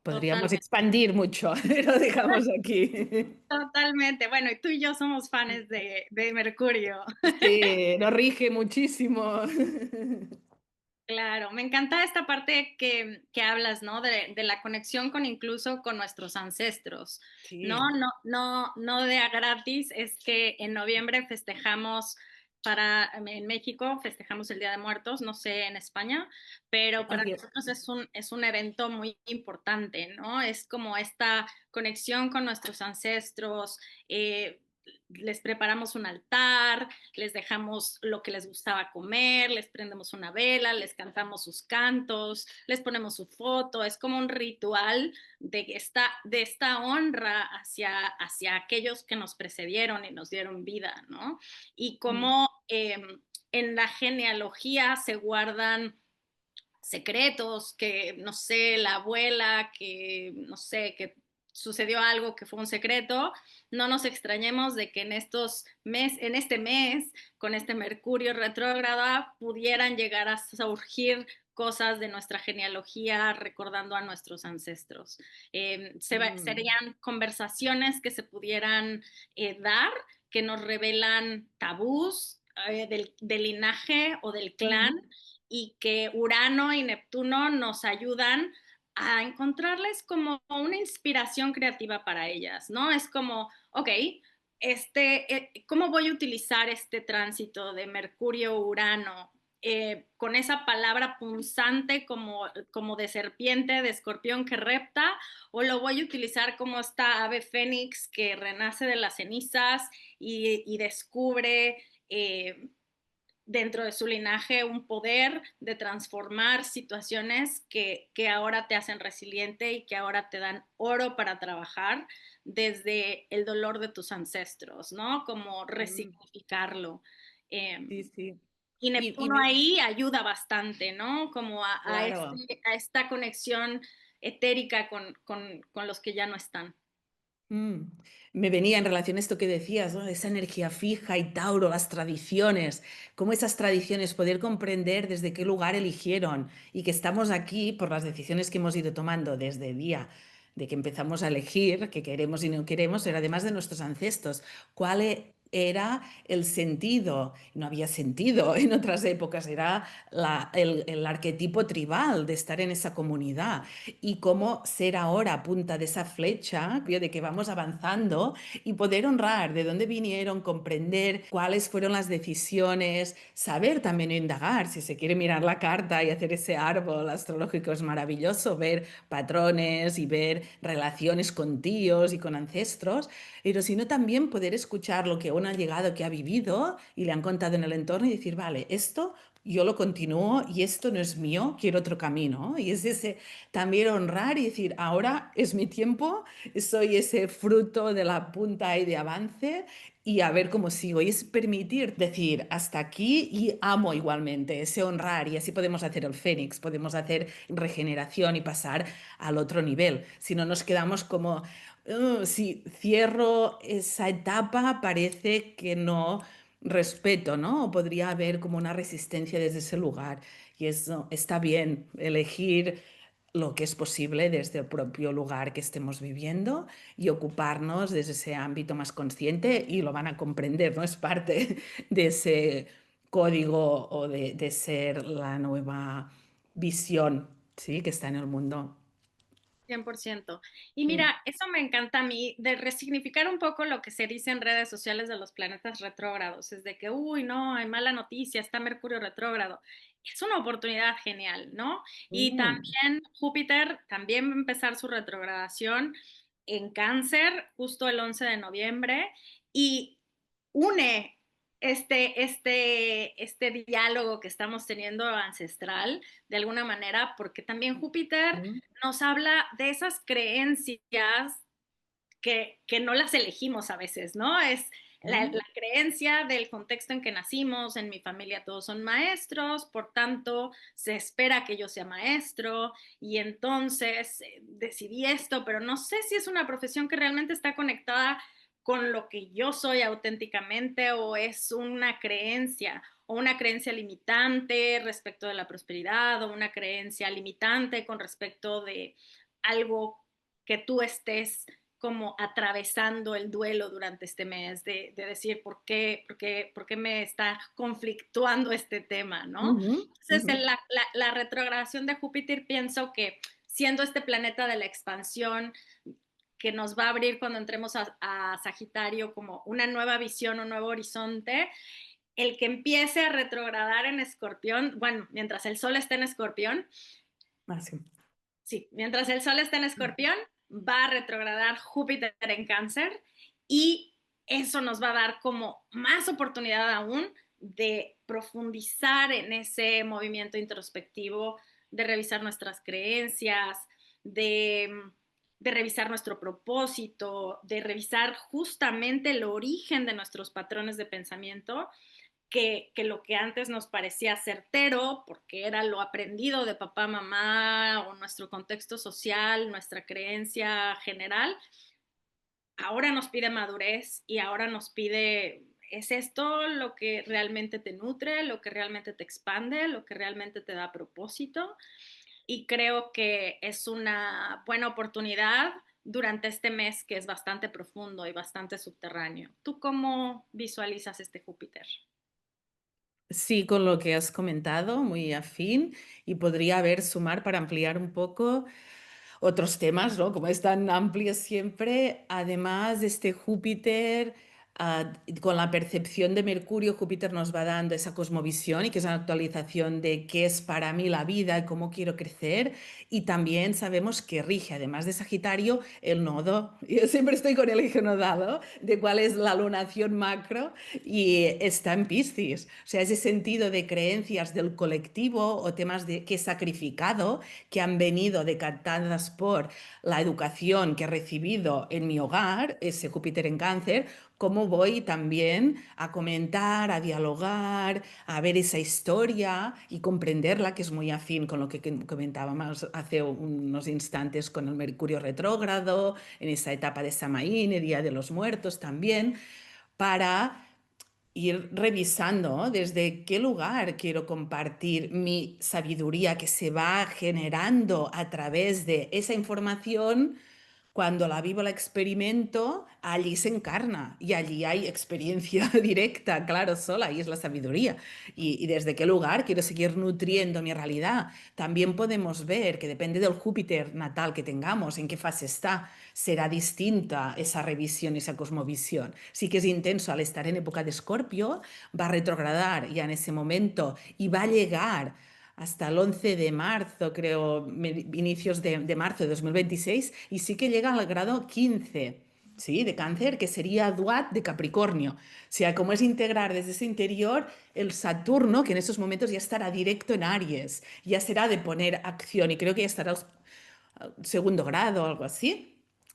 Podríamos Totalmente. expandir mucho, lo dejamos aquí. Totalmente. Bueno, y tú y yo somos fans de Mercurio. Sí, nos rige muchísimo. Claro, me encanta esta parte que hablas, ¿no? De la conexión con incluso con nuestros ancestros, ¿no? Sí. No de a gratis, es que en noviembre festejamos en México festejamos el Día de Muertos, no sé en España, pero para nosotros es un evento muy importante, ¿no? Es como esta conexión con nuestros ancestros, les preparamos un altar, les dejamos lo que les gustaba comer, les prendemos una vela, les cantamos sus cantos, les ponemos su foto, es como un ritual de esta honra hacia aquellos que nos precedieron y nos dieron vida, ¿no? Y Mm, como en la genealogía se guardan secretos, que no sé, la abuela, que no sé, que sucedió algo que fue un secreto, no nos extrañemos de que en este mes, con este Mercurio retrógrado, pudieran llegar a surgir cosas de nuestra genealogía recordando a nuestros ancestros. mm, Serían conversaciones que se pudieran dar, que nos revelan tabús del linaje o del clan mm, y que Urano y Neptuno nos ayudan a encontrarles como una inspiración creativa para ellas, ¿no? Es como, ok, ¿cómo voy a utilizar este tránsito de Mercurio-Urano con esa palabra punzante como de serpiente, de escorpión que repta, o lo voy a utilizar como esta ave fénix que renace de las cenizas y descubre dentro de su linaje un poder de transformar situaciones que ahora te hacen resiliente y que ahora te dan oro para trabajar desde el dolor de tus ancestros, ¿no? Como mm. resignificarlo. Sí, sí. Y Y Neptuno ahí ayuda bastante, ¿no? Como claro. a esta conexión etérica con los que ya no están. Mm. Me venía en relación a esto que decías, ¿no? Esa energía fija y Tauro, las tradiciones, cómo esas tradiciones, poder comprender desde qué lugar eligieron y que estamos aquí por las decisiones que hemos ido tomando desde el día de que empezamos a elegir, que queremos y no queremos, pero además de nuestros ancestros, era el sentido, no había sentido en otras épocas, era el arquetipo tribal de estar en esa comunidad y cómo ser ahora punta de esa flecha, de que vamos avanzando y poder honrar de dónde vinieron, comprender cuáles fueron las decisiones, saber también indagar, si se quiere mirar la carta y hacer ese árbol astrológico es maravilloso, ver patrones y ver relaciones con tíos y con ancestros, pero sino también poder escuchar lo que uno ha llegado, que ha vivido y le han contado en el entorno y decir, vale, esto yo lo continúo y esto no es mío, quiero otro camino. Y es ese también honrar y decir, ahora es mi tiempo, soy ese fruto de la punta y de avance y a ver cómo sigo. Y es permitir decir hasta aquí y amo igualmente, ese honrar y así podemos hacer el fénix, podemos hacer regeneración y pasar al otro nivel. Si no nos quedamos como si cierro esa etapa, parece que no respeto, ¿no? O podría haber como una resistencia desde ese lugar. Y eso está bien, elegir lo que es posible desde el propio lugar que estemos viviendo y ocuparnos desde ese ámbito más consciente y lo van a comprender, ¿no? Es parte de ese código o de ser la nueva visión, ¿sí? Que está en el mundo. 100%. Y Mm. mira, eso me encanta a mí, de resignificar un poco lo que se dice en redes sociales de los planetas retrógrados. Es de que, uy, no, hay mala noticia, está Mercurio retrógrado. Es una oportunidad genial, ¿no? Y Mm. también Júpiter también va a empezar su retrogradación en Cáncer justo el 11 de noviembre y une este diálogo que estamos teniendo ancestral de alguna manera, porque también Júpiter Mm. nos habla de esas creencias que no las elegimos a veces, ¿no? Es la Mm. creencia del contexto en que nacimos, en mi familia todos son maestros, por tanto se espera que yo sea maestro y entonces decidí esto, pero no sé si es una profesión que realmente está conectada con lo que yo soy auténticamente o es una creencia o una creencia limitante respecto de la prosperidad o una creencia limitante con respecto de algo que tú estés como atravesando el duelo durante este mes, de decir por qué me está conflictuando este tema, ¿no? Ujú, Entonces, ujú. la retrogradación de Júpiter pienso que siendo este planeta de la expansión, que nos va a abrir cuando entremos a Sagitario como una nueva visión, un nuevo horizonte, el que empiece a retrogradar en Escorpión, bueno, mientras el Sol está en Escorpión, Ah, sí. sí, mientras el Sol está en Escorpión, va a retrogradar Júpiter en Cáncer y eso nos va a dar como más oportunidad aún de profundizar en ese movimiento introspectivo, de revisar nuestras creencias, de revisar nuestro propósito, de revisar justamente el origen de nuestros patrones de pensamiento que lo que antes nos parecía certero, porque era lo aprendido de papá, mamá o nuestro contexto social, nuestra creencia general, ahora nos pide madurez y ahora nos pide, ¿es esto lo que realmente te nutre, lo que realmente te expande, lo que realmente te da propósito? Y creo que es una buena oportunidad durante este mes que es bastante profundo y bastante subterráneo. ¿Tú cómo visualizas este Júpiter? Sí, con lo que has comentado, muy afín, y podría haber sumar para ampliar un poco otros temas, ¿no? Como es tan amplio siempre, además de este Júpiter, con la percepción de Mercurio, Júpiter nos va dando esa cosmovisión y que es una actualización de qué es para mí la vida y cómo quiero crecer. Y también sabemos que rige, además de Sagitario, el nodo. Yo siempre estoy con el eje nodado, de cuál es la lunación macro, y está en Piscis. O sea, ese sentido de creencias del colectivo o temas de que he sacrificado que han venido decantadas por la educación que he recibido en mi hogar, ese Júpiter en Cáncer, cómo voy también a comentar, a dialogar, a ver esa historia y comprenderla, que es muy afín con lo que comentábamos hace unos instantes con el Mercurio retrógrado, en esa etapa de Samaín, el Día de los Muertos también, para ir revisando, ¿no? Desde qué lugar quiero compartir mi sabiduría que se va generando a través de esa información cuando la vivo, la experimento, allí se encarna y allí hay experiencia directa, claro, sola, y es la sabiduría. Y desde qué lugar quiero seguir nutriendo mi realidad. También podemos ver que depende del Júpiter natal que tengamos, en qué fase está, será distinta esa revisión, esa cosmovisión. Sí que es intenso al estar en época de Escorpio, va a retrogradar ya en ese momento y va a llegar hasta el 11 de marzo, creo, inicios de marzo de 2026, y sí que llega al grado 15, ¿sí? De Cáncer, que sería Duat de Capricornio. O sea, como es integrar desde ese interior el Saturno, que en esos momentos ya estará directo en Aries, ya será de poner acción, y creo que ya estará al segundo grado o algo así.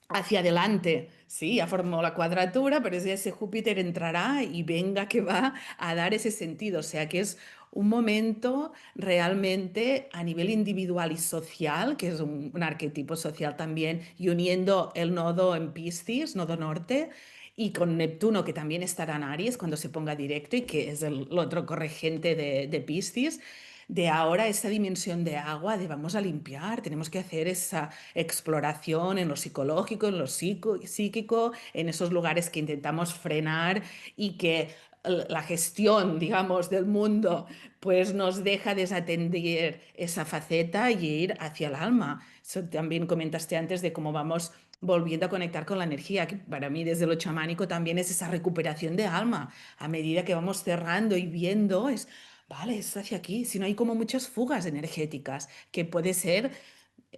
Hacia adelante, sí, ya formó la cuadratura, pero ese Júpiter entrará y venga que va a dar ese sentido. O sea que es un momento realmente a nivel individual y social, que es un arquetipo social también, y uniendo el nodo en Piscis, nodo norte, y con Neptuno, que también estará en Aries cuando se ponga directo y que es el otro corregente de Piscis. De ahora esa dimensión de agua, de vamos a limpiar, tenemos que hacer esa exploración en lo psicológico, en lo psíquico, en esos lugares que intentamos frenar y que la gestión, digamos, del mundo, pues nos deja desatender esa faceta y ir hacia el alma. Eso también comentaste antes de cómo vamos volviendo a conectar con la energía, que para mí desde lo chamánico también es esa recuperación de alma. A medida que vamos cerrando y viendo, es, vale, es hacia aquí. Si no hay como muchas fugas energéticas, que puede ser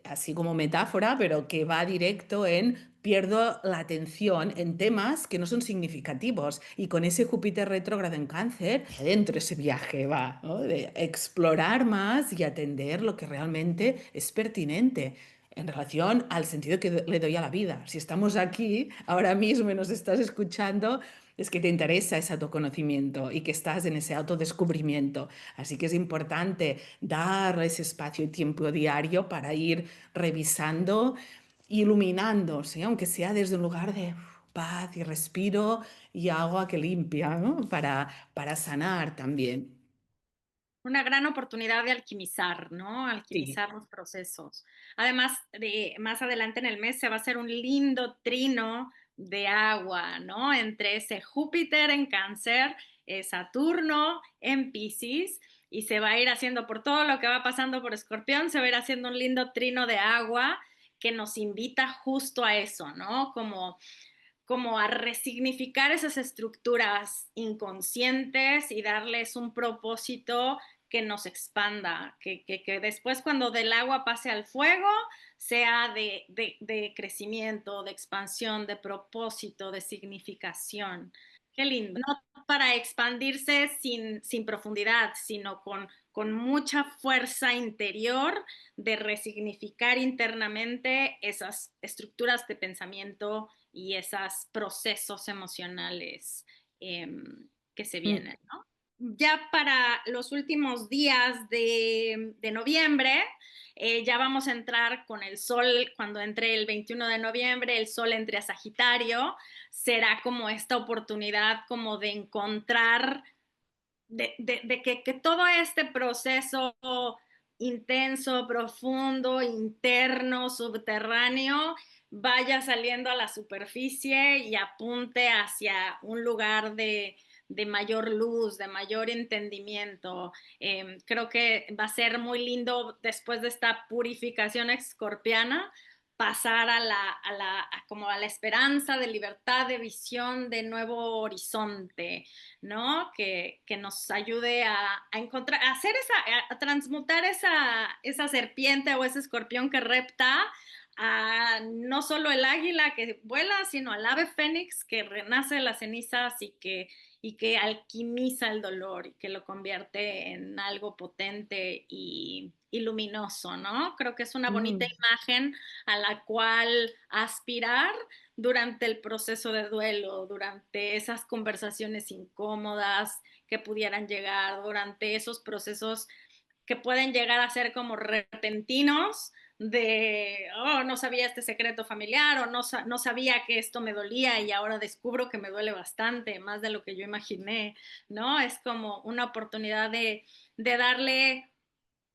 así como metáfora, pero que va directo en pierdo la atención en temas que no son significativos. Y con ese Júpiter retrógrado en Cáncer, dentro ese viaje va, ¿no? De explorar más y atender lo que realmente es pertinente en relación al sentido que le doy a la vida. Si estamos aquí ahora mismo y nos estás escuchando, es que te interesa ese autoconocimiento y que estás en ese autodescubrimiento. Así que es importante dar ese espacio y tiempo diario para ir revisando, iluminándose, aunque sea desde un lugar de paz y respiro y agua que limpia, ¿no? Para sanar también. Una gran oportunidad de alquimizar, ¿no? Sí. Alquimizar los procesos. Además, de más adelante en el mes se va a hacer un lindo trino de agua, ¿no? Entre ese Júpiter en Cáncer, Saturno en Piscis, y se va a ir haciendo por todo lo que va pasando por Escorpión, se va a ir haciendo un lindo trino de agua que nos invita justo a eso, ¿no? Como a resignificar esas estructuras inconscientes y darles un propósito que nos expanda, que después cuando del agua pase al fuego sea de crecimiento, de expansión, de propósito, de significación. Qué lindo. No para expandirse sin profundidad, sino con mucha fuerza interior de resignificar internamente esas estructuras de pensamiento y esos procesos emocionales que se Mm. vienen, ¿no? Ya para los últimos días de noviembre, ya vamos a entrar con el sol, cuando entre el 21 de noviembre, el sol entre a Sagitario, será como esta oportunidad como de encontrar, que todo este proceso intenso, profundo, interno, subterráneo, vaya saliendo a la superficie y apunte hacia un lugar de mayor luz, de mayor entendimiento. Creo que va a ser muy lindo después de esta purificación escorpiana pasar como a la esperanza de libertad, de visión, de nuevo horizonte, ¿no? Que nos ayude a encontrar, a hacer a transmutar esa serpiente o ese escorpión que repta a no solo el águila que vuela, sino al ave fénix que renace de las cenizas y que alquimiza el dolor y que lo convierte en algo potente y luminoso, ¿no? Creo que es una bonita Mm. imagen a la cual aspirar durante el proceso de duelo, durante esas conversaciones incómodas que pudieran llegar, durante esos procesos que pueden llegar a ser como repentinos de, oh, no sabía este secreto familiar o no sabía que esto me dolía y ahora descubro que me duele bastante, más de lo que yo imaginé, ¿no? Es como una oportunidad de darle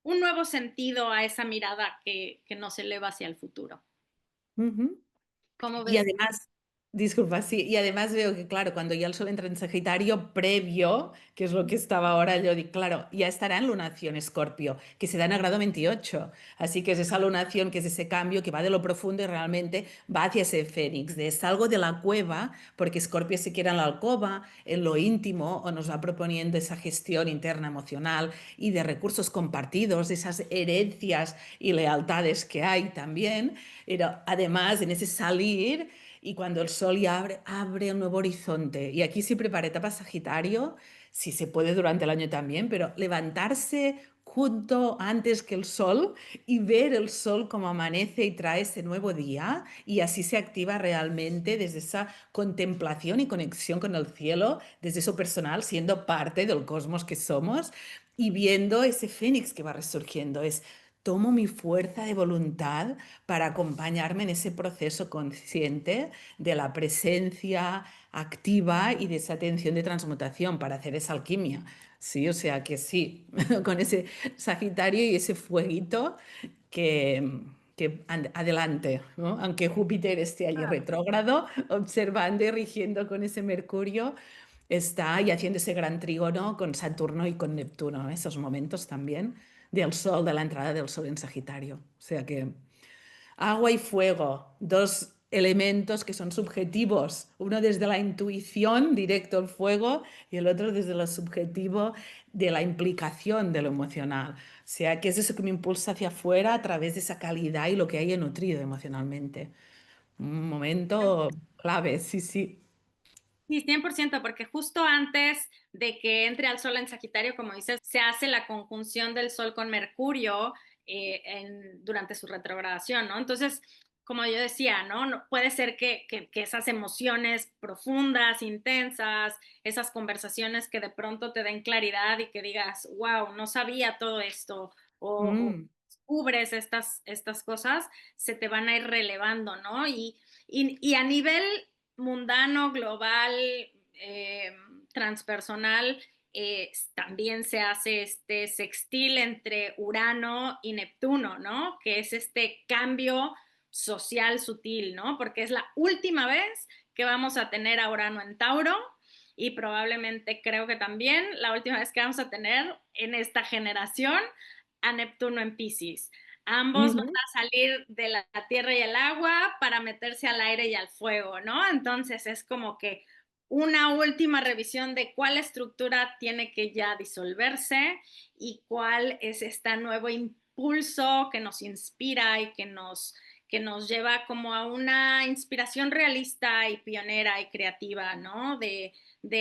un nuevo sentido a esa mirada que nos eleva hacia el futuro. Ujú. ¿Cómo Y ves? además, disculpa, sí, y además veo que, claro, cuando ya el sol entra en Sagitario, previo, que es lo que estaba ahora, yo digo, claro, ya estará en lunación Escorpio, que se da en el grado 28. Así que es esa lunación, que es ese cambio que va de lo profundo y realmente va hacia ese fénix, de salgo de la cueva, porque Escorpio se queda en la alcoba, en lo íntimo, o nos va proponiendo esa gestión interna emocional y de recursos compartidos, de esas herencias y lealtades que hay también. Pero además, en ese salir y cuando el sol ya abre un nuevo horizonte. Y aquí sí prepara etapa Sagitario, si se puede durante el año también, pero levantarse junto antes que el sol y ver el sol como amanece y trae ese nuevo día y así se activa realmente desde esa contemplación y conexión con el cielo, desde eso personal, siendo parte del cosmos que somos y viendo ese fénix que va resurgiendo. Es tomo mi fuerza de voluntad para acompañarme en ese proceso consciente de la presencia activa y de esa atención de transmutación para hacer esa alquimia. Sí, o sea que sí, con ese Sagitario y ese fueguito que adelante, ¿no? Aunque Júpiter esté allí retrógrado, observando y rigiendo con ese Mercurio, está y haciendo ese gran trígono con Saturno y con Neptuno, esos momentos también del Sol, de la entrada del Sol en Sagitario. O sea que agua y fuego, dos elementos que son subjetivos, uno desde la intuición, directo al fuego, y el otro desde lo subjetivo de la implicación de lo emocional. O sea, que es eso que me impulsa hacia afuera a través de esa calidad y lo que haya nutrido emocionalmente. Un momento clave, sí, sí. Sí, 100%, porque justo antes de que entre al Sol en Sagitario, como dices, se hace la conjunción del Sol con Mercurio durante su retrogradación, ¿no? Entonces, como yo decía, ¿no? Puede ser que esas emociones profundas, intensas, esas conversaciones que de pronto te den claridad y que digas, wow, no sabía todo esto, o Mm, descubres estas cosas, se te van a ir relevando, ¿no? Y a nivel mundano, global, eh, transpersonal, también se hace este sextil entre Urano y Neptuno, ¿no? Que es este cambio social sutil, ¿no? Porque es la última vez que vamos a tener a Urano en Tauro y probablemente creo que también la última vez que vamos a tener en esta generación a Neptuno en Pisces. Ambos van ujú. a salir de la tierra y el agua para meterse al aire y al fuego, ¿no? Entonces es como que una última revisión de cuál estructura tiene que ya disolverse y cuál es este nuevo impulso que nos inspira y que nos lleva como a una inspiración realista y pionera y creativa, ¿no? De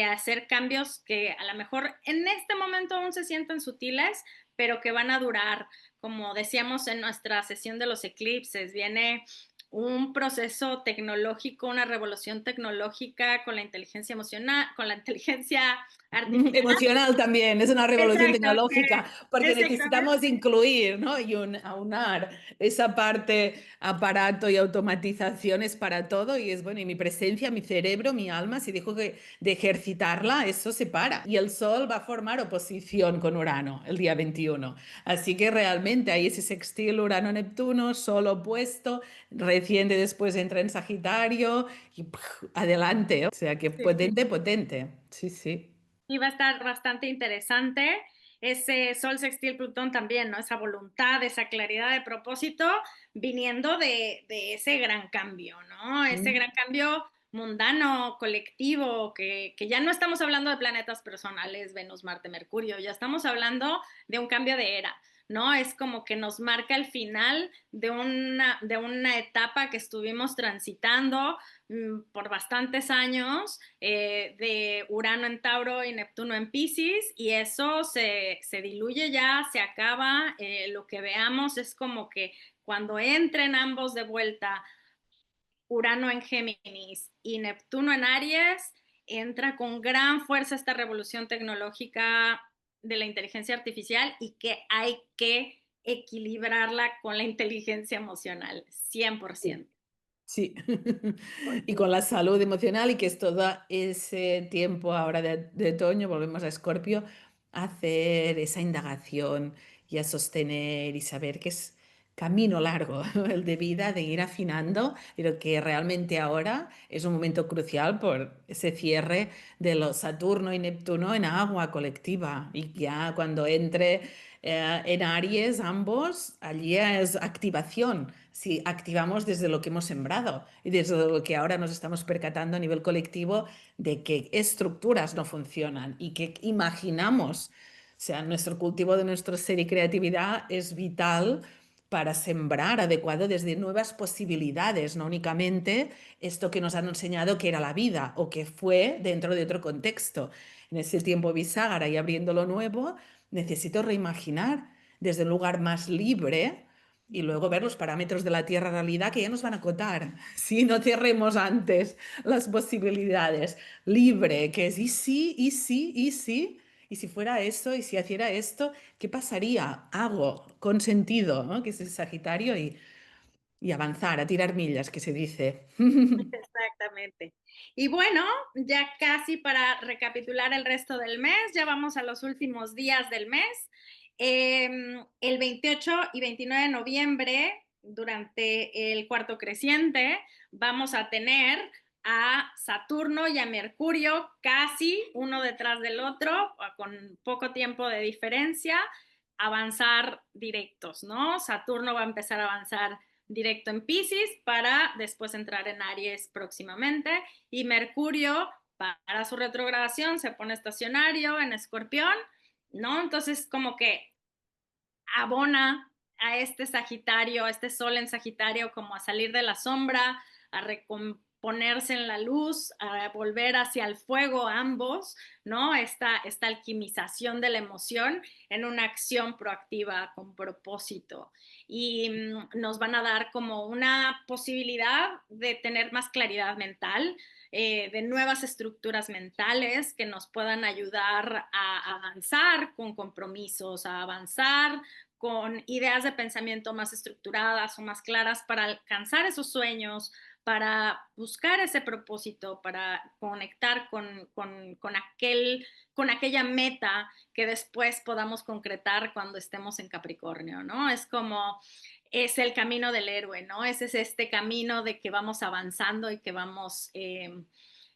hacer cambios que a lo mejor en este momento aún se sienten sutiles, pero que van a durar. Como decíamos en nuestra sesión de los eclipses, viene un proceso tecnológico, una revolución tecnológica con la inteligencia emocional, con la inteligencia artificial. Emocional también, es una revolución Exacto, tecnológica, porque necesitamos exactamente. incluir, ¿no? Y aunar esa parte aparato y automatizaciones para todo. Y es bueno, y mi presencia, mi cerebro, mi alma, si dejo de ejercitarla, eso se para. Y el Sol va a formar oposición con Urano el día 21. Así que realmente hay ese sextil Urano-Neptuno, Sol opuesto, recién después entra en Sagitario y adelante. O sea que Sí. potente, potente. Sí, sí. Y va a estar bastante interesante ese Sol sextil Plutón también, ¿no? Esa voluntad, esa claridad de propósito viniendo de ese gran cambio, ¿no? Ese Mm. gran cambio mundano, colectivo, que ya no estamos hablando de planetas personales, Venus, Marte, Mercurio, ya estamos hablando de un cambio de era, ¿no? Es como que nos marca el final de una etapa que estuvimos transitando por bastantes años de Urano en Tauro y Neptuno en Piscis y eso se diluye ya, se acaba, lo que veamos es como que cuando entren ambos de vuelta, Urano en Géminis y Neptuno en Aries, entra con gran fuerza esta revolución tecnológica de la inteligencia artificial y que hay que equilibrarla con la inteligencia emocional, Sí. 100%. Sí. Y Porque con la salud emocional y que es todo ese tiempo ahora de otoño, volvemos a Escorpio, a hacer esa indagación y a sostener y saber que es camino largo, el de vida, de ir afinando, pero que realmente ahora es un momento crucial por ese cierre de los Saturno y Neptuno en agua colectiva. Y ya cuando entre en Aries ambos, allí es activación. Si activamos desde lo que hemos sembrado y desde lo que ahora nos estamos percatando a nivel colectivo de que estructuras no funcionan y que imaginamos. O sea, nuestro cultivo de nuestro ser y creatividad es vital para sembrar adecuado desde nuevas posibilidades, no únicamente esto que nos han enseñado que era la vida o que fue dentro de otro contexto. En ese tiempo bisagra y abriendo lo nuevo, necesito reimaginar desde un lugar más libre y luego ver los parámetros de la tierra realidad que ya nos van a acotar. Si no cerremos antes las posibilidades, libre, que es y sí, y sí, y sí. Y si fuera eso, y si hiciera esto, ¿qué pasaría? Hago con sentido, ¿no? Que es el Sagitario y avanzar, a tirar millas, que se dice. Exactamente. Y bueno, ya casi para recapitular el resto del mes, ya vamos a los últimos días del mes. El 28 y 29 de noviembre, durante el cuarto creciente, vamos a tener a Saturno y a Mercurio casi uno detrás del otro, con poco tiempo de diferencia, avanzar directos, ¿no? Saturno va a empezar a avanzar directo en Piscis para después entrar en Aries próximamente, y Mercurio para su retrogradación se pone estacionario en Escorpión, ¿no? Entonces como que abona a este Sagitario, a este Sol en Sagitario, como a salir de la sombra, a recomponerse en la luz, a volver hacia el fuego ambos, ¿no? Esta alquimización de la emoción en una acción proactiva con propósito. Y nos van a dar como una posibilidad de tener más claridad mental, de nuevas estructuras mentales que nos puedan ayudar a avanzar con compromisos, a avanzar con ideas de pensamiento más estructuradas o más claras para alcanzar esos sueños, para buscar ese propósito, para conectar con aquella meta que después podamos concretar cuando estemos en Capricornio, ¿no? Es como, es el camino del héroe, ¿no? Ese es este camino de que vamos avanzando y que vamos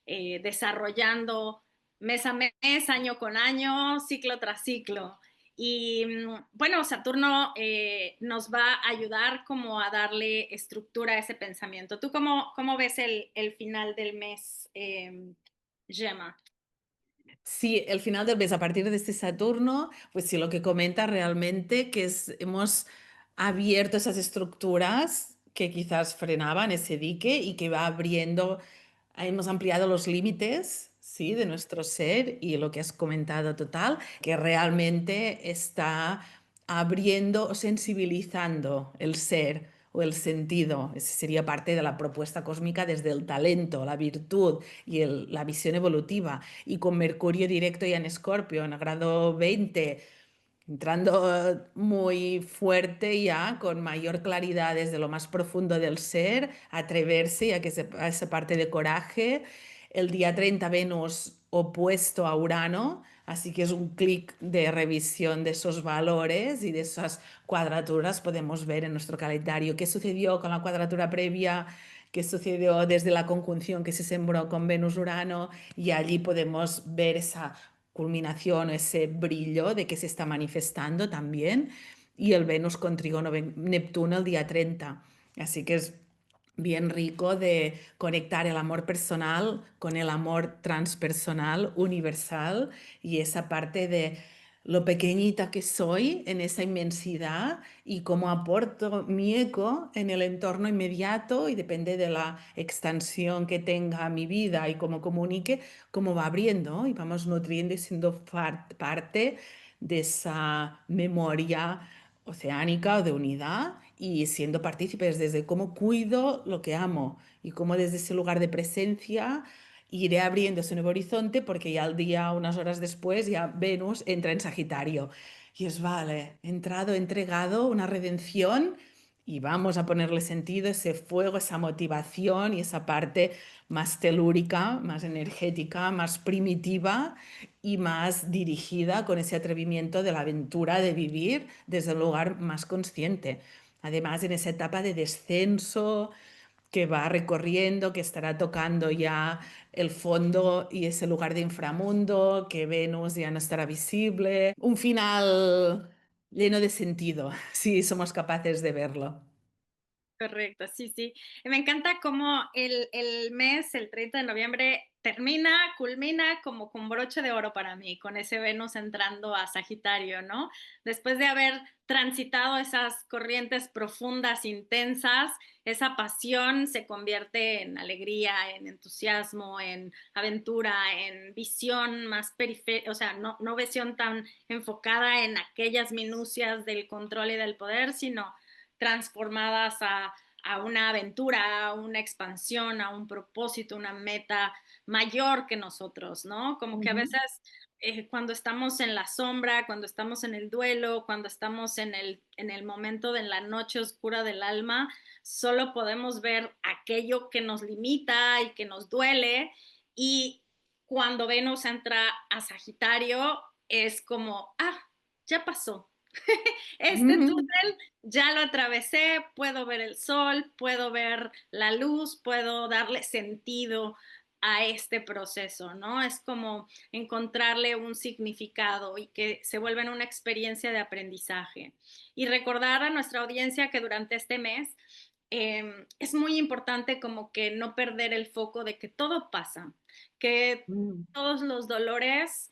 desarrollando mes a mes, año con año, ciclo tras ciclo. Y bueno, Saturno nos va a ayudar como a darle estructura a ese pensamiento. ¿Tú cómo ves el final del mes, Gemma? Sí, el final del mes, a partir de este Saturno, pues sí, lo que comenta realmente que hemos abierto esas estructuras que quizás frenaban ese dique y que va abriendo, hemos ampliado los límites, sí, de nuestro ser y lo que has comentado total, que realmente está abriendo o sensibilizando el ser o el sentido. Ese sería parte de la propuesta cósmica desde el talento, la virtud y la visión evolutiva. Y con Mercurio directo ya en Escorpio, en el grado 20, entrando muy fuerte ya, con mayor claridad desde lo más profundo del ser, atreverse y a esa parte de coraje. El día 30 Venus opuesto a Urano, así que es un clic de revisión de esos valores y de esas cuadraturas. Podemos ver en nuestro calendario qué sucedió con la cuadratura previa, qué sucedió desde la conjunción que se sembró con Venus-Urano, y allí podemos ver esa culminación, ese brillo de que se está manifestando también, y el Venus con trígono Neptuno el día 30. Así que es bien rico de conectar el amor personal con el amor transpersonal, universal, y esa parte de lo pequeñita que soy en esa inmensidad y cómo aporto mi eco en el entorno inmediato, y depende de la extensión que tenga mi vida y cómo comunique, cómo va abriendo y vamos nutriendo y siendo parte de esa memoria oceánica o de unidad, y siendo partícipes desde cómo cuido lo que amo y cómo desde ese lugar de presencia iré abriendo ese nuevo horizonte, porque ya al día, unas horas después, ya Venus entra en Sagitario. Y es, vale, he entrado, he entregado una redención y vamos a ponerle sentido, ese fuego, esa motivación y esa parte más telúrica, más energética, más primitiva y más dirigida con ese atrevimiento de la aventura de vivir desde un lugar más consciente. Además, en esa etapa de descenso que va recorriendo, que estará tocando ya el fondo y ese lugar de inframundo, que Venus ya no estará visible. Un final lleno de sentido, si somos capaces de verlo. Correcto, sí, sí. Y me encanta cómo el mes, el 30 de noviembre, termina, culmina como con broche de oro para mí, con ese Venus entrando a Sagitario, ¿no? Después de haber transitado esas corrientes profundas, intensas, esa pasión se convierte en alegría, en entusiasmo, en aventura, en visión más periférica, o sea, no visión tan enfocada en aquellas minucias del control y del poder, sino transformadas a una aventura, a una expansión, a un propósito, una meta mayor que nosotros, ¿no? Como que a Ujú. veces cuando estamos en la sombra, cuando estamos en el duelo, cuando estamos en el momento de la noche oscura del alma, solo podemos ver aquello que nos limita y que nos duele. Y cuando Venus entra a Sagitario, es como, ah, ya pasó. Este túnel ya lo atravesé, puedo ver el sol, puedo ver la luz, puedo darle sentido a este proceso, ¿no? Es como encontrarle un significado y que se vuelva en una experiencia de aprendizaje. Y recordar a nuestra audiencia que durante este mes es muy importante como que no perder el foco de que todo pasa, que Mm. todos los dolores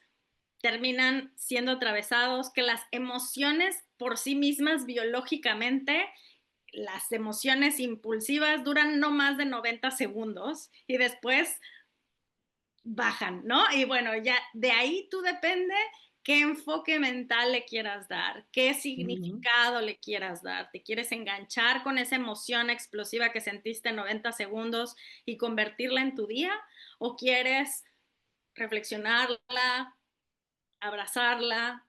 terminan siendo atravesados, que las emociones por sí mismas biológicamente, las emociones impulsivas duran no más de 90 segundos y después bajan, ¿no? Y bueno, ya de ahí tú depende qué enfoque mental le quieras dar, qué Ujú. significado le quieras dar. ¿Te quieres enganchar con esa emoción explosiva que sentiste en 90 segundos y convertirla en tu día? ¿O quieres reflexionarla, abrazarla,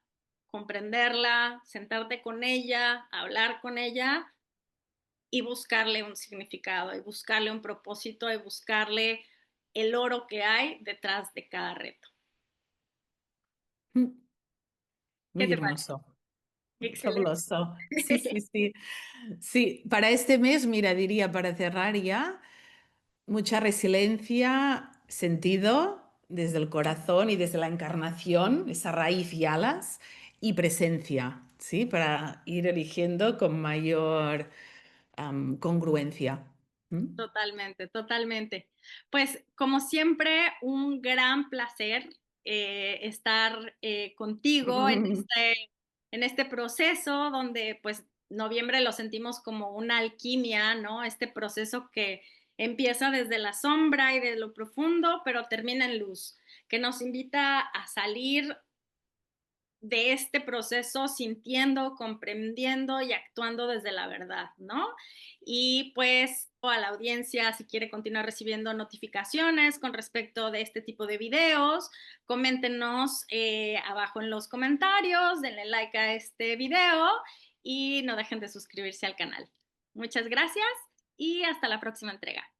comprenderla, sentarte con ella, hablar con ella y buscarle un significado, y buscarle un propósito, y buscarle el oro que hay detrás de cada reto? Mm. ¿Qué Muy te parece? hermoso, Excelente. fabuloso. Sí, sí, sí. Sí, para este mes, mira, diría para cerrar ya, mucha resiliencia, sentido desde el corazón y desde la encarnación, esa raíz y alas, y presencia, ¿sí? Para ir eligiendo con mayor congruencia. ¿Mm? Totalmente, totalmente. Pues como siempre, un gran placer estar contigo en este proceso donde pues noviembre lo sentimos como una alquimia, ¿no? Este proceso que empieza desde la sombra y de lo profundo, pero termina en luz, que nos invita a salir de este proceso sintiendo, comprendiendo y actuando desde la verdad, ¿no? Y pues a la audiencia, si quiere continuar recibiendo notificaciones con respecto de este tipo de videos, coméntenos abajo en los comentarios, denle like a este video y no dejen de suscribirse al canal. Muchas gracias y hasta la próxima entrega.